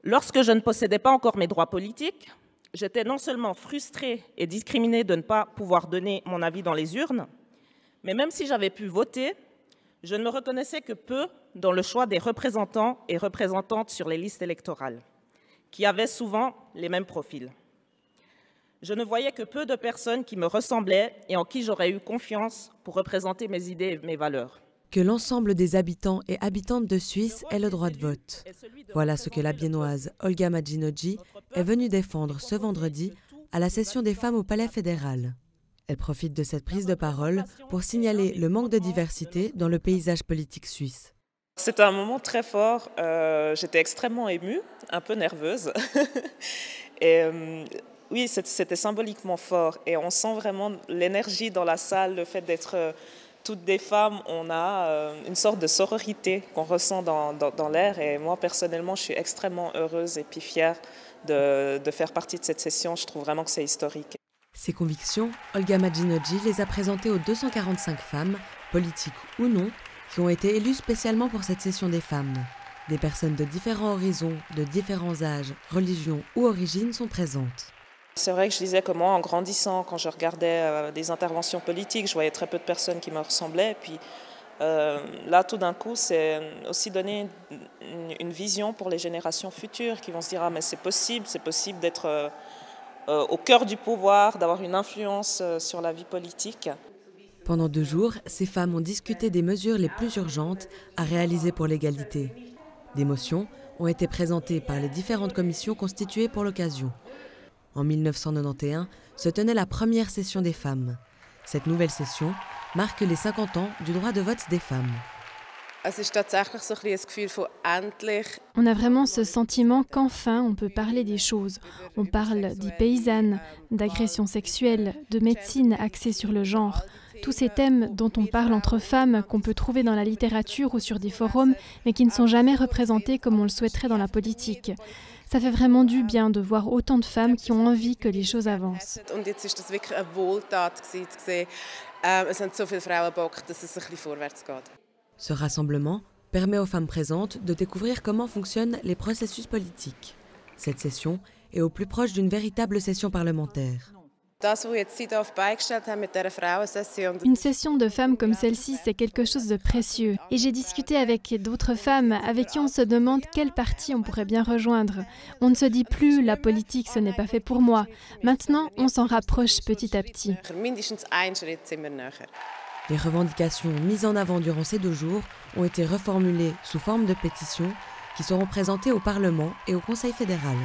Lorsque je ne possédais pas encore mes droits politiques, j'étais non seulement frustrée et discriminée de ne pas pouvoir donner mon avis dans les urnes, mais même si j'avais pu voter, je ne me reconnaissais que peu dans le choix des représentants et représentantes sur les listes électorales, qui avaient souvent les mêmes profils. Je ne voyais que peu de personnes qui me ressemblaient et en qui j'aurais eu confiance pour représenter mes idées et mes valeurs. Que l'ensemble des habitants et habitantes de Suisse aient le droit de vote. Voilà ce que la biennoise Olga Madjinodji est venue défendre ce vendredi à la session des femmes au Palais fédéral. Elle profite de cette prise de parole pour signaler le manque de diversité dans le paysage politique suisse. C'était un moment très fort, j'étais extrêmement émue, un peu nerveuse. Oui, c'était symboliquement fort et on sent vraiment l'énergie dans la salle, le fait d'être toutes des femmes, on a une sorte de sororité qu'on ressent dans l'air et moi personnellement je suis extrêmement heureuse et puis fière de faire partie de cette session, je trouve vraiment que c'est historique. Ces convictions, Olga Madjinodji les a présentées aux 245 femmes, politiques ou non, qui ont été élues spécialement pour cette session des femmes. Des personnes de différents horizons, de différents âges, religions ou origines sont présentes. C'est vrai que je disais que moi, en grandissant, quand je regardais des interventions politiques, je voyais très peu de personnes qui me ressemblaient. Et puis là, tout d'un coup, c'est aussi donner une vision pour les générations futures qui vont se dire « Ah, mais c'est possible d'être au cœur du pouvoir, d'avoir une influence sur la vie politique ». Pendant 2 jours, ces femmes ont discuté des mesures les plus urgentes à réaliser pour l'égalité. Des motions ont été présentées par les différentes commissions constituées pour l'occasion. En 1991 se tenait la première session des femmes. Cette nouvelle session marque les 50 ans du droit de vote des femmes. On a vraiment ce sentiment qu'enfin on peut parler des choses. On parle des paysannes, d'agressions sexuelles, de médecine axée sur le genre. Tous ces thèmes dont on parle entre femmes, qu'on peut trouver dans la littérature ou sur des forums, mais qui ne sont jamais représentés comme on le souhaiterait dans la politique. Ça fait vraiment du bien de voir autant de femmes qui ont envie que les choses avancent. Ce rassemblement permet aux femmes présentes de découvrir comment fonctionnent les processus politiques. Cette session est au plus proche d'une véritable session parlementaire. Une session de femmes comme celle-ci, c'est quelque chose de précieux. Et j'ai discuté avec d'autres femmes avec qui on se demande quel parti on pourrait bien rejoindre. On ne se dit plus « la politique, ce n'est pas fait pour moi ». Maintenant, on s'en rapproche petit à petit. Les revendications mises en avant durant ces 2 jours ont été reformulées sous forme de pétitions qui seront présentées au Parlement et au Conseil fédéral.